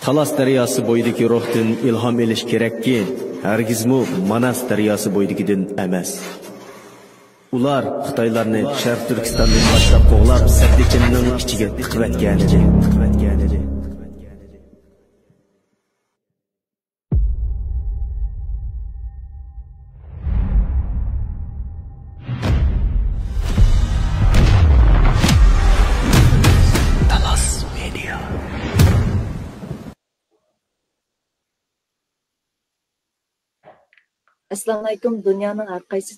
Talas daryosi bo'yidagi ruhdan ilhom elish kerakki, hargizmi Manas daryosi bo'yidagidan emas. Ular Xitoylarni Sharq Turkistondan boshlab qo'g'lab, Saddiqinning ichiga tiqvatgan edi. Assalamu alaykum. Dunyoning har qaysi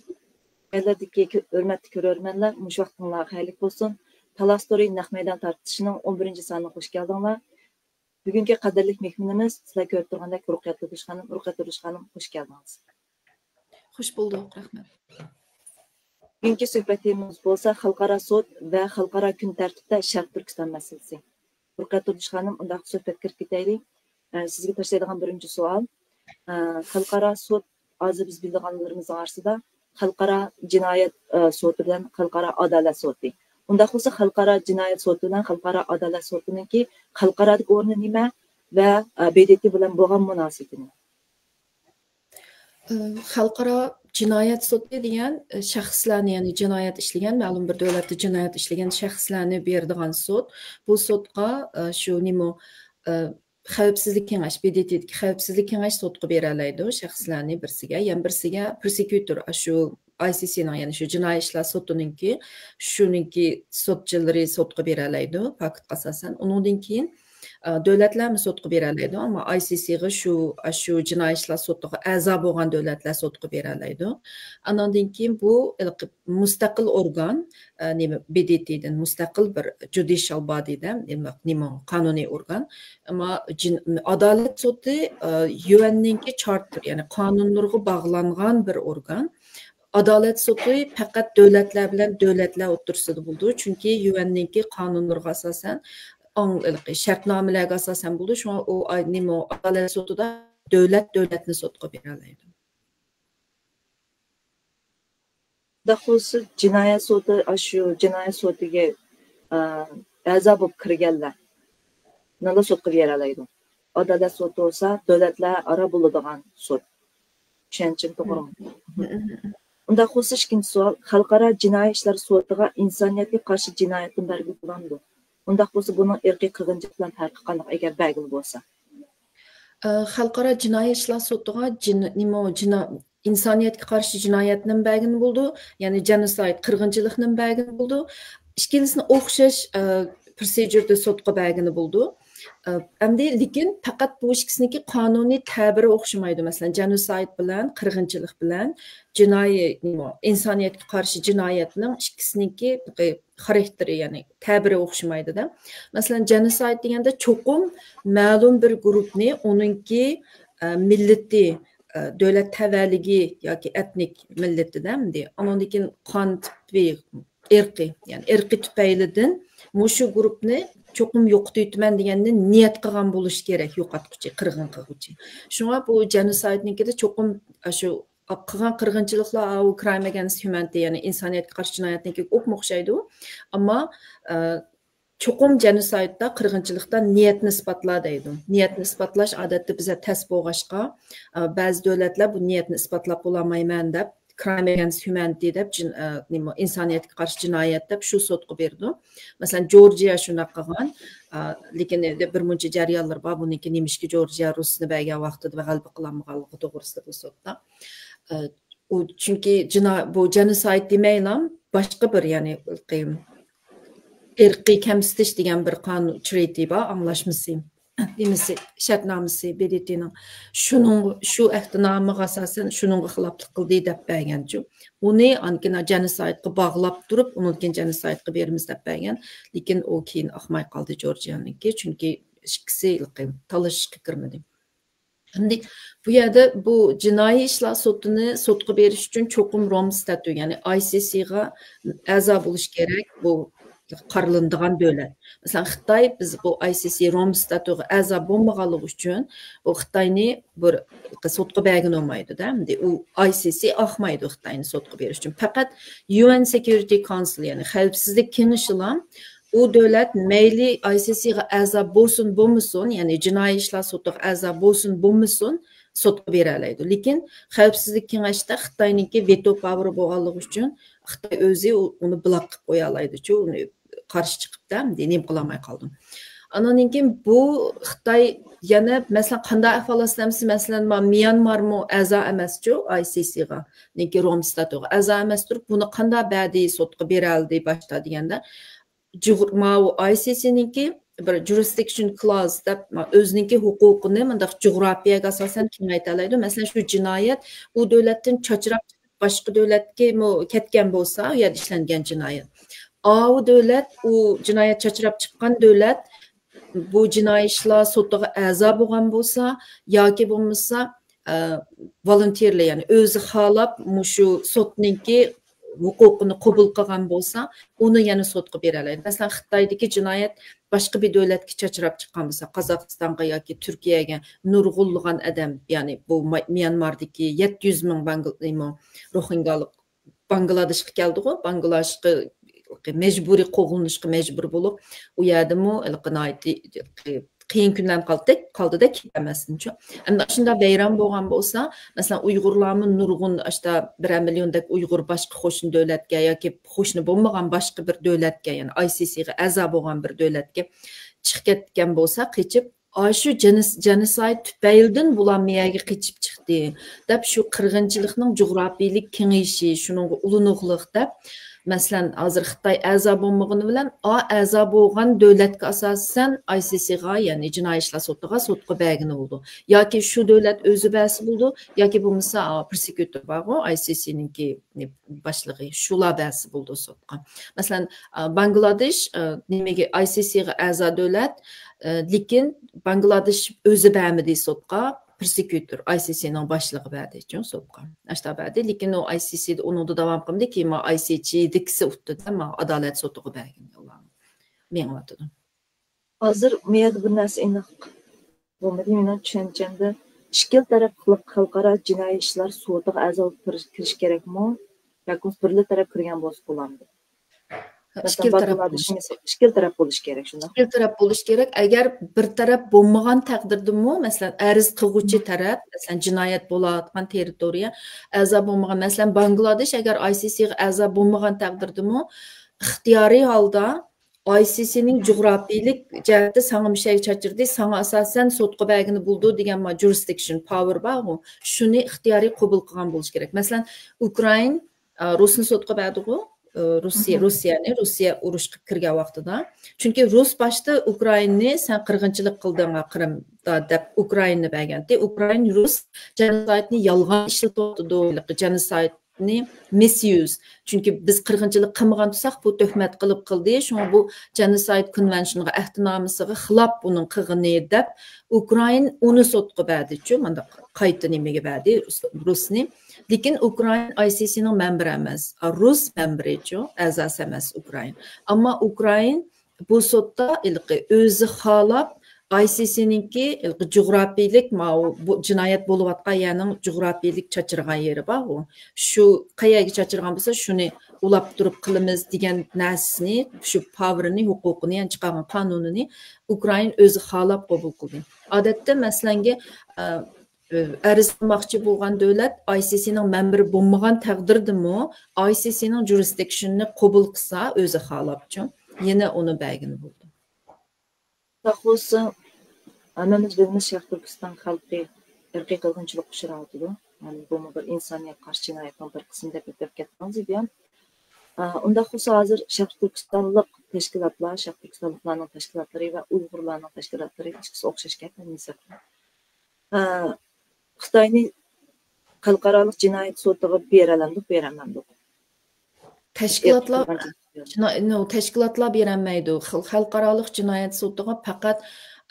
yerlardagi hurmatli ko'ruvchilar, mush vaqtinglar xayrli bo'lsin. Talas Story naq maydon tartishning 11-soniga xush keldinglar. Bugungi qadrli mehmonimiz sizlar ko'rib turgandek Ruqayat Turish xonim, xush keldingiz. Xush bulduk, rahmat. Bugungi suhbatimiz bo'lsa xalqaro sud va xalqaro kun tartibida Sharq Turkiston masalasi. Ruqayat Turish xonim, undaq suhbat kirib ketaylik. Sizga tashlaydigan birinchi savol, xalqaro sud hozir biz bilganlarimiz orasida xalqaro jinoyat sudi bilan xalqaro adolat sudi. Unda bo'lsa xalqaro jinoyat sudi bilan xalqaro adolat sudininki xalqarodagi o'rni nima va BDT bilan bo'lgan munosabati nima? Xalqaro jinoyat sudi degan shaxslarni, ya'ni jinoyat ishlagan, ma'lum bir davlatda jinoyat ishlagan shaxslarni beradigan sud. Bu sudga shu nima xavfsizlik kengash, BDT'dagi xavfsizlik kengash sudga bera oladi shaxslarni birsiga, yana birsiga prosecutor, shu ICC'ning, ya'ni shu jinoiy ishlar sudininki, shuningki sudchilari sudga bera oladi fakt asosan. Undan keyin davlatlar sudga bera oladi, ammo ICC'ga shu jinoiy ishlar sudiga a'zo bo'lgan davlatlar sudga bera oladi. Andan keyin bu mustaqil organ, BDT'dan mustaqil bir judicial body'dan, qonuniy organ. Ammo adolat sudi UN'ninki charter, ya'ni qonunlarga bog'langan bir organ. Adolat sudi faqat davlatlar bilan davlatlar o'rtasida bo'ldi, chunki UN'ninki qonunlarga asosan shartnomalarga asosan bo'ldi. Shunga u adolat sudida davlatni sudga bera oladi. Daxusi jinoyat sudi shu jinoyat sudiga a'zo bo'lib kirganlar nima sudga bera oladi? Adolat sudi bo'lsa davlatlar aro bo'ladigan sud. Tushunchim to'g'rimi? Unda xususiy ikkinchi savol, xalqaro jinoiy ishlar sudiga insoniyatga qarshi jinoyatdan belgilanadi. Unda xususiy buning irqiy qirg'inchilik bilan farqi qanday agar belgili bo'lsa? Xalqaro jinoiy ishlar sudiga insoniyatga qarshi jinoyatning belgini bo'ldi, ya'ni genocide, qirg'inchilikning belgini bo'ldi. Ikkinchisini o'xshash procedurada sudga belgini bo'ldi. Endi lekin faqat bu ikkisiniki qonuniy ta'biri o'xshamaydi. Masalan, genocide bilan qirg'inchilik bilan jinoiy insoniyatga qarshi jinoyatning ikkisiniki xarakteri, ya'ni ta'biri o'xshamaydi-da. Masalan, genocide deganda cho'qim ma'lum bir guruhni, uningki milleti davlat tavalligi yoki etnik millatidamdi. Ondan keyin qon tipi, irqiy, ya'ni irqiy tufaylidan mushu guruhni cho'qim yo'qotayman deganni niyat qilgan bo'lish kerak, yo'qotguchi, qirg'in qilguchi. Shunga bu genoside'nikida cho'qim shu qilgan qirg'inchiliklar u crime against humanity, ya'ni insoniyatga qarshi jinoyatniki ko'p o'xshaydi. Ammo cho'qim genoside'da qirg'inchilikda niyatni isbotlar deydi. Niyatni isbotlash odatda bizga tas bo'lg'ashqa, ba'zi davlatlar bu niyatni isbotlab bo'lmayman deb crime against humanity deb insoniyatga qarshi jinoyat deb shu sudga berdi. Masalan, Georgiya shunaqa qilgan, lekin bir muncha jarayonlar bor. Buniki nimishki Georgiya Rusni bergan vaqtida g'alaba qilolmaganligi to'g'risida bu sudda. Chunki bu genocide demaylam, boshqa bir, ya'ni irqiy kamsitish degan bir qonun treaty bor, anglashmasi. Demisi shartnomasi BDT'ning shu ehtinomiga asosan shuningga xiloflik qildi deb berganchu. Uni ankina genoside'ga bog'lab turib, undan genoside'ga beramiz deb bergan, lekin u keyin oqmay qoldi Georgiyaniki, chunki ikkisi talashishga kirmadi. Endi bu yerda bu jinoiy ishlar sudga berish uchun cho'qim Rom statuti, ya'ni ICC'ga a'zo bo'lish kerak. Bu qaraladigan davlat. Masalan, Xitoy biz bu ICC Rom statutiga a'zo bo'lmaganligi uchun bu Xitoyni bir sudga bergan olmaydi-da. U ICC oqmaydi Xitoyni sudga berish uchun. Faqat UN Security Council, ya'ni Xavfsizlik kengashi u davlat mayli ICC'ga a'zo bo'lsin bo'lmasin, ya'ni jinoiy ishlar sudiga a'zo bo'lsin bo'lmasin, sudga bera oladi. Lekin Xavfsizlik kengashida Xitoyniki veto poweri bo'lganligi uchun Xitoy o'zi uni blok qilib qo'ya oladi-ku, uni qarshi chiqibdi, nim qilolmay qoldim. Andan keyin bu Xitoy yana masalan qanday ahvol aslamsi, masalan Myanmarmi a'zo emaschu ICC'ga, lekin Rom statutiga a'zo emas turib, buni qanday ba'di sudga bera oldi boshda deganda, ICC'niki bir jurisdiction clause deb o'ziniki huquqini mundaq jo'g'rafiyaga asosan kengaytira oladi. Masalan, shu jinoyat u davlatdan cho'chirab boshqa davlatga ketgan bo'lsa, u yerda ishlangan jinoyat. U davlat, u jinoyat cho'chirab chiqqan davlat bu jinoiy ishlar sudiga a'zo bo'lgan bo'lsa yoki bo'lmasa volunteerli, ya'ni o'zi xohlab shu sudniki huquqini qabul qilgan bo'lsa, uni yana sudga bera oladi. Masalan, Xitoydagi jinoyat boshqa bir davlatga cho'chirab chiqqan bo'lsa, Qozog'istonga yoki Turkiyaga nurg'unlagan odam, ya'ni bu Myanmardagi 700 ming rohingalik Bangladeshga keldi-ku, Bangladeshga mecburi qo'g'ilishga mecbur bo'lib, u yerdami qiyin kundan qoldi-da ketmasınca. Endi shunda bayram bo'lgan bo'lsa, masalan Uyg'urlarni nurg'un 1 milliondek Uyg'ur boshqa qo'shni davlatga yoki qo'shni bo'lmagan boshqa bir davlatga, ya'ni ICC'ga a'zo bo'lgan bir davlatga chiqib ketgan bo'lsa, qechib shu genocide tufaylidan bular miyaga qechib chiqdi deb shu qirg'inchilikning jo'grafiylik kengayishi, shuning ulug'liq deb masalan, hozir Xitoy a'zo bo'lmagani bilan a'zo bo'lgan davlatga asosan ICC'ga, ya'ni jinoiy ishlar sudga bergan bo'ldi. Yoki shu davlat o'zi ba'si bo'ldi, yoki bo'lmasa prosecutor bor, ICC'ninki boshlig'i, shular ba'si bo'ldi sudga. Masalan, Bangladesh nimaga ICC'ga a'zo davlat, lekin Bangladesh o'zi bermadi sudga. Prosecutor ICC'ning boshlig'i berdi-ku sudga. Ashta berdi, lekin u ICC'da unida davom qildi, keyin ICC'dikisi o'tdi-da, adolat sudiga bergan ularni. Men o'tdim. Hozir men bir narsa aniq bo'lmadi, men tushunchimda ikki taraf xalqaro jinoiy ishlar sudiga a'zo kirish kerakmi yoki birli taraf kirgan bo'lsa bo'lamdi? ikki taraf bo'lish kerak, shunday. Ikki taraf bo'lish kerak. Agar bir taraf bo'lmagan taqdirdami, masalan, arz qiluvchi taraf, masalan, jinoyat bo'layotgan territoriya a'zo bo'lmagan, masalan, Bangladesh agar ICC'ga a'zo bo'lmagan taqdirdami, ixtiyoriy holda ICC'ning jo'grafiylik jihatda sanga bir şey chachirdi, sanga asosan sudga bergani bo'ldi degan jurisdiction power bor, shuni ixtiyoriy qabul qilgan bo'lish kerak. Masalan, Ukraina Rusni sudga berdi-ku, Rossiya urushga kirgan vaqtida. Chunki Rus boshda Ukrainani sen qirg'inchilik qilding Qrimda deb Ukrainani bergandi. Ukraina Rus genoside'ni yolg'on ishlatdi, genocide misuse. Çünki biz qırğınçılıq qılmagan tutsaq bu töhmət qılıb qıldı. Şuna bu Genocide Convention'a əhdnaməsiga xilaf bunun qığını deb Ukrayn onu sotqa bədi. Manda qayta niməyə bədi Rusni. Lekin Ukrayn ICC-nin məmbiri emas. Rus məmbiri əzası emas Ukrayn. Amma Ukrayn bu sotda özü xalab ICC-ninki coğrafilik bu cinayət boluvatqa yanın coğrafilik çaçırğan yeri var o. Şu qayaga çaçırğan bolsa şunu ulap durup qılımız degan narsani, şu power'ini, huquqini, yəni çıxarğan qanununu Ukrayn özü xalab qəbul qıldı. Adətdə məsələn arz qılmaqçı bolğan dövlət ICC-nin məmbiri bolmagan təqdirdimi ICC-nin jurisdictionini qəbul qılsa özü xalabçı. Yenə onu bəgin buldu. Taxlosu, anamız bilimiz Şərq Türkistan xalqı irqi qılğınçılıq uçratıdı. Yəni bu bir insaniyyət qarşı cinayətin bir qismi deb ketdiniz deyəm. Unda xüsusən hazır Şərq Türkistanlıq təşkilatlar, Şərq Türkistanlıqların təşkilatları və Uyğurların təşkilatları ikisi oxşaş getməyəcək. Xitayni xalqaralıq cinayət sotuğa berəməndi. Təşkilatlar berəməydi. Xalqaralıq cinayət sotuğa faqat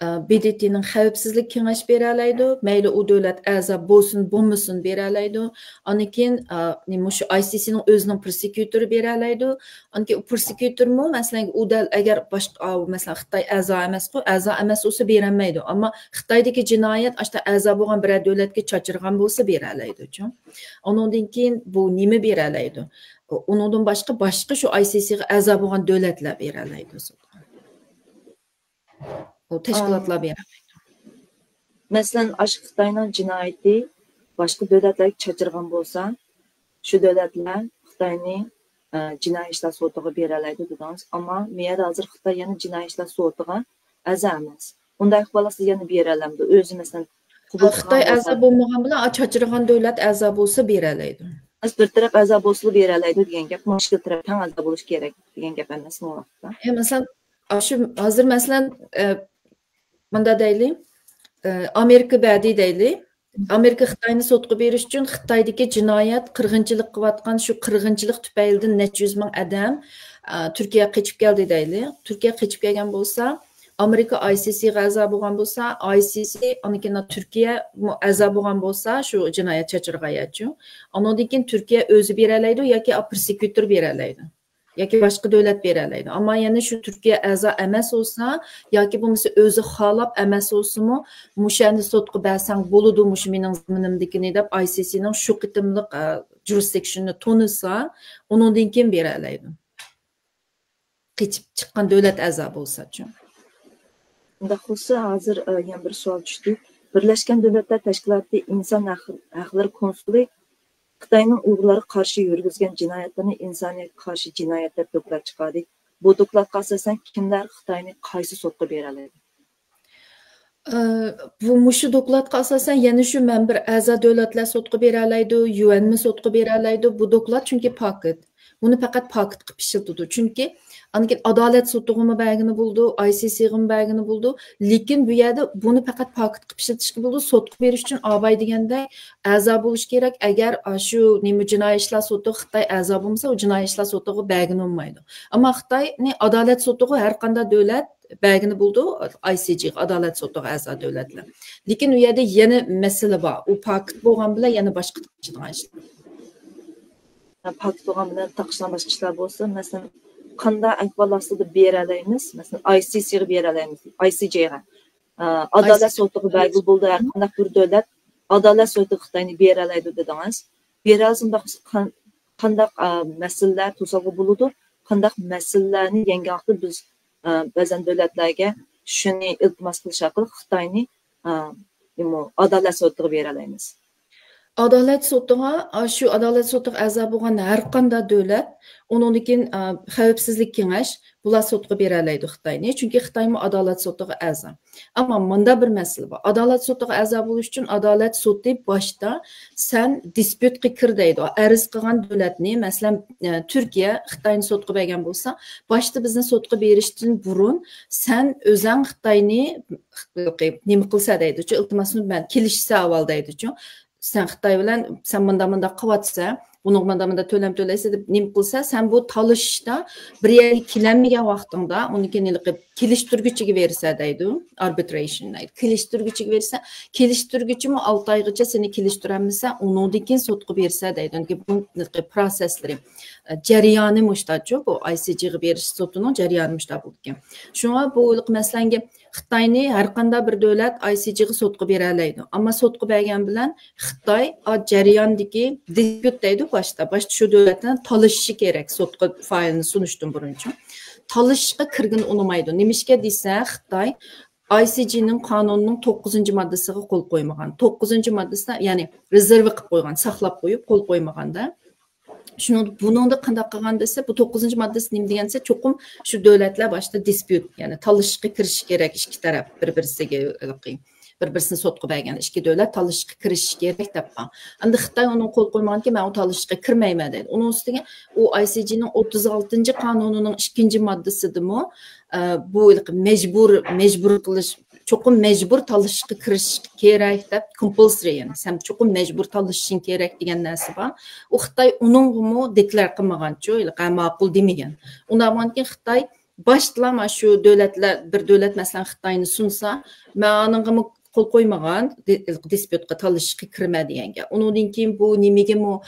BDT'nin xavfsizlik kengaş berəlaydı. Məyli o dövlət əza bolsun, bolmasın berəlaydı. Anikin şu ICC-nin özünün prosekutoru berəlaydı. Anki o prosecutormu məsələn o da əgər başqa məsələn Xitay əza emas olsa berəməydi. Amma Xitaydakı cinayət aşda əza bolğan bir dövlətə çaçırğan bolsa berəlaydı. Onundan keyin bu nimə berəlaydı? Onundan başqa şu ICC-yə əza bolğan dövlətlər berəlaydı. O təşkilatlar berəlaydı. Məsələn, Xitayның cinayəti başqa dövlətlərə çaçırğan bolsa, şu dövlətlər Xitayni cinayət işlər sotuğa berəlaydı dediniz. Amma məyər hazır Xitay yəni cinayət işlər sotuğa əza emas. Onda balası yəni berələmdi. Özü məsələn Xitay əza bolmagan bilan çaçırğan dövlət əza bolsa berəlaydı. Bir tərəf əza bolsa berəlaydı degan gap, başqa tərəfdən əza bolish kerak degan gap emasmi o vaqtda? Məsələn, hazır məsələn manda deyli, Amerika bədi deyli. Amerika Xitayni sotqa beriş üçün Xitaydakı cinayət, qırğınçılıq qıvatqan şu qırğınçılıq tüpəyildən neçə yüz min adam Türkiyəyə keçib gəldi deyli. Türkiyə keçib gələn bolsa, Amerika ICC-yə əza bolğan bolsa, ICC anıkına Türkiyə əza bolğan bolsa şu cinayət çaçırğayacı. Ondan keyin Türkiyə özü berəlaydı yoki prosekutor berəlaydı. Yoki başqa dövlət berəlaydı. Amma yəni şu Türkiyə əza emas olsa, yoki bu özü xalab emas olsunmu, muşani sotqa bəsən boludu muş mening zəminimdikini deb ICC-nin şu qitimliq jurisdictionini tonisa, ondan keyin berəlaydı. Keçib çıxan dövlət əza bolsa-çı. Xüsusi hazır yəni bir sual düşdü. Birləşmiş Dövlətlər Təşkilatı İnsan Hüquqları Konsulu Xitayning Uyg'urlarga qarshi yurgizgan jinoyatlarni insoniyatga qarshi jinoyat deb doklad chiqardi. Bu dokladga asosan kimlar Xitoyni qaysi sudga bera oladi? Bu mushu dokladga asosan yana shu member a'zo davlatlar sudga bera oladi, UN sudga bera oladi. Bu doklad chunki paket. Buni faqat paket qilib ishlatdi. Chunki anikin adolat sudug'imi bagini bo'ldi, ICC-g'im bagini bo'ldi. Lekin bu yerda buni faqat paket qilib ishlatishga bo'ldi. Sudga berish uchun obay deganday a'zo bo'lish kerak. Agar shu nima jinoiy ishlar sudi Xitoy a'zo bo'lmasa, u jinoiy ishlar sudiga bagini olmaydi. Ammo Xitoyning adolat sudiga har qanday davlat bagini bo'ldi, ICC adolat sudiga a'zo davlatlar. Lekin u yerda yana masala bor. U paket bo'lgan bilan yana boshqa ishlar. Paket bo'lgan bilan taqishlan boshqa ishlar bo'lsa, masalan, qanday ahvol ostida bera olamiz? Masalan, ICC-ga bera olamiz. ICJ-ga. Adolat sudiga bagil bo'ldi, har qanday bir davlat adolat sudiga Xitoyni bera oladi dedingiz. Bera olsanda qanday masalalar to'sag'i bo'ladi? Qanday masalalarni yangi vaqtda biz ba'zan davlatlarga shuni iltimos qilish orqali Xitoyni adolat sudiga bera olamiz. Adolat sudiga, shu adolat sudiga a'zo bo'lgan har qanday davlat, undan keyin xavfsizlik kengash bular sudga bera oladi Xitoyni, chunki Xitoymi adolat sudiga a'zo. Ammo bunda bir masala bor. Adolat sudiga a'zo bo'lish uchun adolat sudi boshda sen disputga kir deydi. Arz qilgan davlatni, masalan, Turkiya Xitoyni sudga bergan bo'lsa, boshda bizni sudga berishdan burun sen o'zing Xitoyni nima qilsa deydi, iltimosni men kelishsa avval deydi. Sen Xitoy bilan sen bunda qilyapsa, Bunun madamında tölem tölese deb nim qilsa, sen bu talışda bir yerga kelanmagan vaqtingda uni kelishtirguchiga bersa deydi, arbitration deydi. Kelishtirguchiga bersa, kelishtirguchi 6 oygacha seni kelishtiramasa, undan keyin sudga bersa deydi. Bu prosesleri jarayoni mushtachu, bu ICJga berish sudining jarayoni mushta bo'lgan. Shunga bu masalanga Xitoyni har qanday bir davlat ICJga sudga bera oladi. Ammo sudga bergan bilan Xitoy jarayondagi dispute deydi boshda shu davlatdan talashishi kerak sudga faylni sunishdan burunchi. Talashishga kirgin unmaydi. Nimishga desa Xitoy ICJning qonunining 9-moddasiga qo'l qo'ymagan. 9-moddasida, ya'ni rezervi qilib qo'ygan, saqlab qo'yib qo'l qo'ymaganda. Buningda qanday qilgan desa, bu 9-moddasi nima degansa, cho'qim shu davlatlar boshida dispute, ya'ni talashishga kirish kerak ikki taraf bir-birisiga bir-birisini sotqa bergan ikki davlat talashishga kirish kerak deb. Endi Xitoy uni qo'l qo'ymaganki, men u talashishga kirmayman deydi. Uning ustiga u ICJning 36-qonunining 2-moddasidimi bu mejbur qilish, cho'qim mejbur talashishga kirish kerak deb, compulsory, ya'ni sen cho'qim mejbur talashishing kerak degan narsa bor. U Xitoy uningmi deklar qilmaganchu, ma'qul demagan. Undan keyin Xitoy başlama şu davlatlar, bir davlat masalan Xitoyni sunsa, men aningmi qo'l qo'ymagan, disputga talashishga kirma deganga. Undan keyin bu nimagami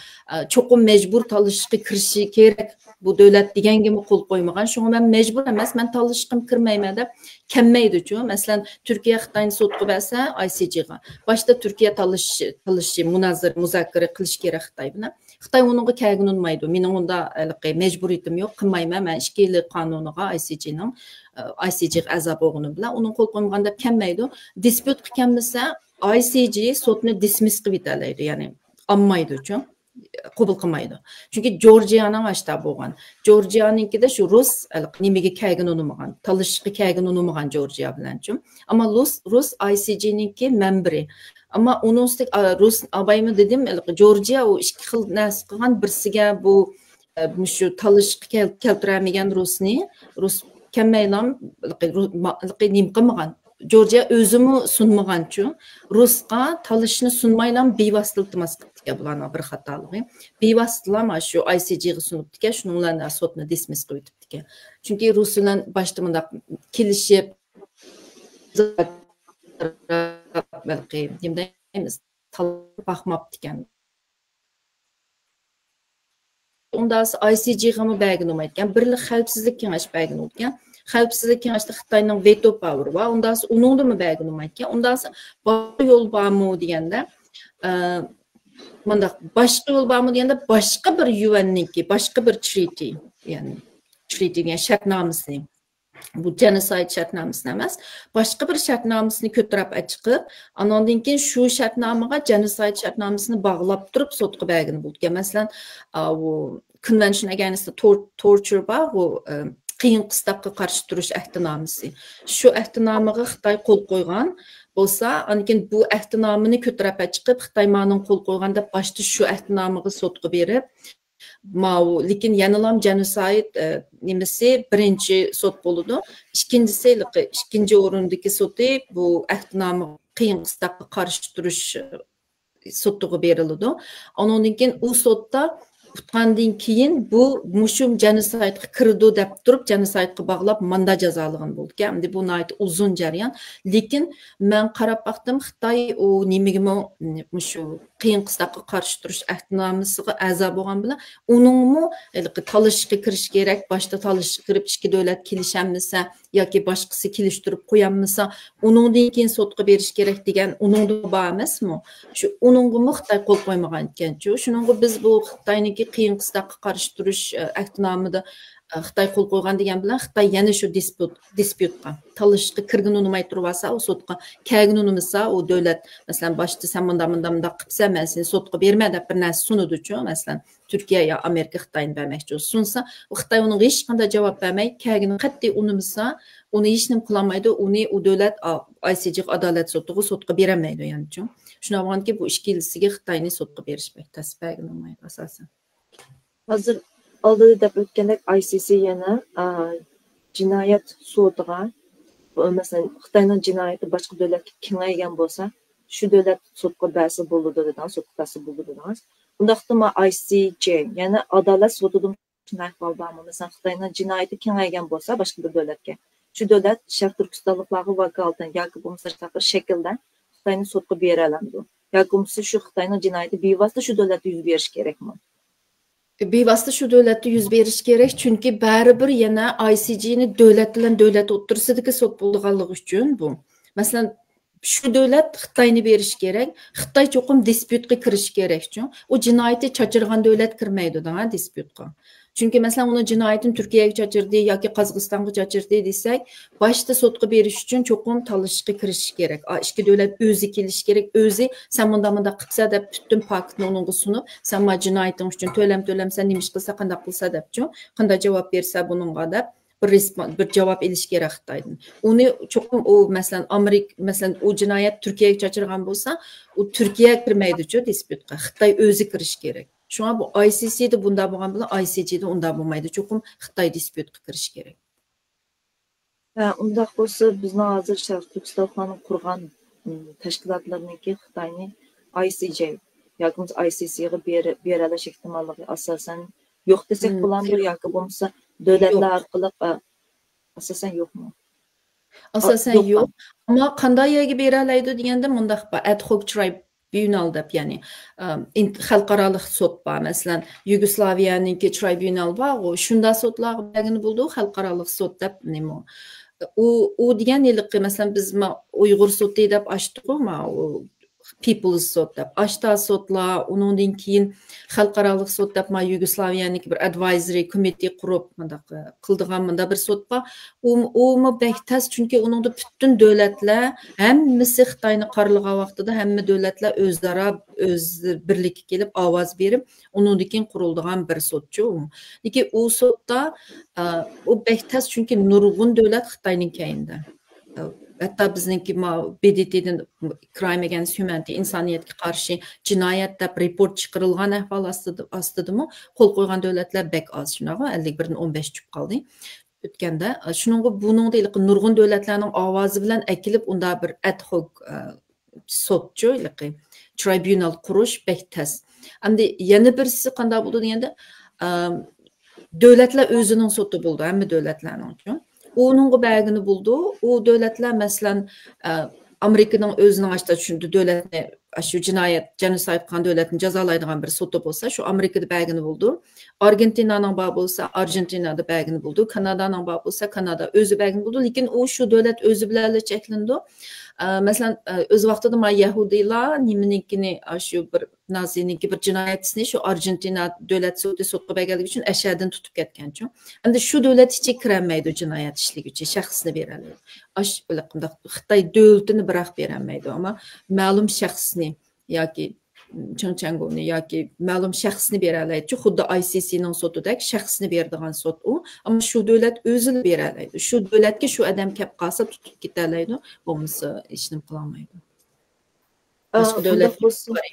cho'qim mejbur talashishga kirishi kerak bu davlat deganga qo'l qo'ymagan. Shunga men mejbur emas, men talashishga kirmayman deb kelmaydi-ku. Masalan, Turkiya Xitoyni sudga bersa ICJga. Boshda Turkiya talashi muzokara qilish kerak Xitoy bilan. Xitoy uningga kelgin unmaydi. Mening unda mejburiyatim yo'q, qilmayman. Men 2 yillik qonuniga ICJning ICJ a'zo bo'lganim bilan uning qo'l qo'ymagan deb kelmaydi. Dispute qilganmasa ICJ sudni dismiss qilib yetalaydi, ya'ni olmaydi-ku. Qabul qilmaydi. Chunki Georgiyaning ashta bo'lgan. Georgiyanikida shu rus nimaga kelgin unmagan, talashishga kelgin unmagan Georgiya bilanchi. Ammo rus ICJniki membri. Ammo uning ustiga rus abaymi dedim, Georgiya u ikki xil narsa qilgan, birsiga bu shu talashishga keltiramagan rus kelmaylam nim qilmagan. Georgiya o'zimi sunmaganchu, Rusqa talashishni sunmaylam bevosita iltimos qilibdi bularning bir xatoligi. Bevosita shu ICJga sunibdi, shuninglarni sudni dismiss qilib o'tibdi. Chunki rus bilan boshda bunda kelishib balki nimdaymiz talab baxmabdi ekan. Undan ICJga mı bəgin olmaydigan, Birlik Xavfsizlik Kengashi bəgin olgan. Xavfsizlik Kengashida Xitoyning veto power bor. Undan uningda mı bəgin olmaydigan. Undan boshqa yo'l bormi deganda, mana boshqa yo'l bormi deganda boshqa bir UN'niki, boshqa bir treaty, ya'ni treaty degan shartnomasi. Bu genocide shartnomasi emas, boshqa bir shartnomasini ko'tarib chiqib, anondan keyin shu shartnomaga genocide shartnomasini bog'lab turib sudga bergan bo'lgan. Masalan, bu Convention Against Torture bor, bu qiyin qistoqqa qarshi turish ahdnomasi. Shu ahdnomaga Xitoy qo'l qo'ygan bo'lsa, anikin bu ahdnomani ko'tarib chiqib, Xitoy ma'lum qo'l qo'ygan deb boshda shu ahdnomaga sudga berib, lekin yanalam genocide nimasi birinchi sud bo'ladi. Ikkinchi o'rindagi sudi bu ahdnoma qiyin qistoqqa qarshi turish sudiga beriladi. Ondan keyin u sudda tutqandan keyin bu mushum genocide'ga kirdi deb turib genocide'ga bog'lab manda jazolagan bo'ldi. Endi bu nayt uzun jarayon, lekin men qarab baqdim Xitoy u nimagami shu qiyin qistoqqa qarshi turish ahdnomasiga a'zo bo'lgan bilan uningmi talashishga kirish kerak, boshda talashishga kirib ikki davlat kelishamasa yoki boshqasi kelishtirib qo'yanmasa uningdan keyin sudga berish kerak degan uningda bor emasmi? Shu uningmi Xitoy qo'l qo'ymagan ekan-ku. Shuningga biz bu Xitoyniki qiyin qistoqqa qarshi turish ahdnomida Xitoy qo'l qo'ygan degan bilan Xitoy yana shu disputga talashishga kirgin unmay turibsa, u sudga kelgin unmasa, u davlat masalan boshda sen bunda qilsa, men seni sudga berma deb bir narsa sunudi-chu, masalan Turkiya yo Amerika Xitoyni bermoqchi sunsa, u Xitoy uning hech qanday javob bermay, kelgin qat'iy unmasa, uni hech nima qilolmaydi, uni u davlat ICJ adolat sudga bermaydi, ya'ni-chu. Shundan bo'lganki, bu 2 yilsiga Xitoyni sudga berishmek tasbagin olmaydi asosan. Hozir oldida deb o'tgandek ICC yana jinoyat sudiga, masalan Xitoyning jinoyati boshqa davlatga kengaygan bo'lsa, şu dövlət sotqa bəsi bulundu dediniz, sotqa bəsi bulundu dediniz. Bundaqda ICJ, yəni ədalət sotudun şunday qalbamı. Məsələn, Xitayının cinayəti kengaygan bolsa başqa bir dövlətə. Şu dövlət Şərq Türkistanlıqları vakalatan yoki bo'lmasa bir shaklda Xitoyni sudga bera oladi. Yoki bo'lmasa shu Xitoyning jinoyati bevosita shu dövlətdə yuz berish kerakmi? Bevosita shu dövlətdə yuz berish kerak, chunki baribir yana ICJni dövlət bilan dövlət o'rtasidagi sud bo'lganligi uchun bu. Masalan, şu dövlət Xitoyni berish kerak, Xitoy cho'qim dispyutga kirish kerak uchun, u jinoyatni chachirgan dövlət kirmaydi da dispyutga. Chunki masalan uni jinoyatini Turkiyaga chachirdi yoki Qozog'istonga chachirdi desak, boshda sudga berish uchun cho'qim talashishga kirishish kerak. Ikki davlat o'zi kelish kerak, o'zi sen bunda qilsa deb butun paktni unga sunib, sen ma jinoyating uchun to'lam sen nima ish qilsa, qanday qilsa debchi, qanday javob bersa buningga deb bir javob elish kerak Xitoydan. Uni cho'qim u masalan masalan u jinoyat Turkiyaga chachirgan bo'lsa, u Turkiyaga kirmaydi-ku dispyutga. Xitoy o'zi kirish kerak. Şuna bu ICC'de bunda bo'lgan bilan ICJ'de unda bo'lmaydi. Cho'qim Xitoy dispyutga kirish kerak. Undaq bo'lsa, bizni hozir Sharq Turkiston qurgan tashkilotlarniki Xitoyni ICJ yoki ICC'ga berilish ehtimolligi asosan yo'q desak bo'ladimi yoki bo'lmasa davlatlar orqali asosan yo'qmi? Asosan yo'q. Ammo qanday yerga beralaydi deganda mundaq ad hoc tribunal deb, ya'ni xalqarалық sud bor. Masalan, Yugoslaviyaniki tribunal bor, shunda sudlar bagini bo'ldi, xalqarалық sud deb nima. U degan yilqi masalan biz Uyg'ur sudi deb ochdik-ku, People's sud deb. Ashta sudlar, undan keyin xalqarалық sud deb Yugoslaviyaniki bir advisory committee qurib qildigan bir sud bor. U bektas, chunki uningda butun davlatlar hammasi Xitoyni qaralagan vaqtida hamma davlatlar o'zlaro o'z birlikka kelib ovoz berib, undan keyin qurildigan bir sudchi. Lekin u sudda u bektas, chunki nurg'un davlat Xitoyning keyinda. Hatta bizniki BDT'den crime against humanity, insoniyatga qarshi jinoyat deb report chiqarilgan ahvol ostidami qo'l qo'ygan davlatlar bek oz, shunaqa 51dan 15 tushib qoldi. O'tganda shuningga buningda nurg'un davlatlarning ovozi bilan akilib unda bir ad hoc sudchi, tribunal qurish bektas. Endi yana birisi qanday bo'ldi deganda davlatlar o'zining sudi bo'ldi, hamma davlatlarning uchun. Onun bagini buldu. O devletler mesela Amerika'nın özünün açta düşündü devletine şu cinayet, genocide kan devletini cezalaydıgan bir sotu olsa şu Amerika'da bagini buldu. Argentina'nın bağı olsa Argentina'da bagini buldu. Kanada'nın bağı olsa Kanada özü bagini buldu. Lakin o şu devlet özü bilerle çekildi. Mesela öz vaxtıda Yahudiler nimeninkini şu bir Nazi'ninki bir cinayetini şu Argentina devlet sotqa bəgəlik üçün əşərdən tutub ketken üçün. Əndə şu devlet içi kirənməydi cinayet işlik üçün, şəxsini verəlir. Xitay dövlətini bıraq verənməydi, amma məlum şəxsini, yoki Çançangoni, yoki məlum şəxsini verələydi. Xudda ICC'nin sotudək şəxsini verdiğən sot o, amma şu devlet özünü verələydi. Şu devletki şu adam kəp qalsa tutub getələydi, olmasa işini qılamaydı. Başqa devlet var.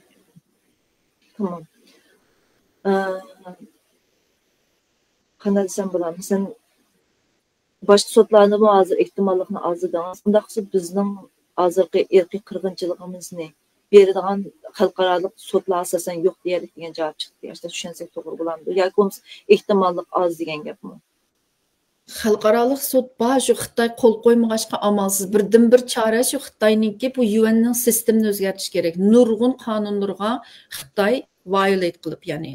Tamam. Qanday desem bo'lar? Sen boshqa sotlarni hozir ehtimollikni azidamiz. Bundaq bizning hozirgi irqiy qirg'inchiligimizni beradigan xalqaro sotlar asosan yo'q deylik degan javob chiqdi. Yoshda tushunsak to'g'ri bo'lardi. Yoki bo'lmasa ehtimollik oz degan gapmi? Xalqarалық sud bor, shu Xitoy qo'l qo'ymag'achqa amalsiz birdan bir chora shu Xitoyninki bu UNning sistemini o'zgartirish kerak. Nurg'un qonunlarga Xitoy violate qilib, ya'ni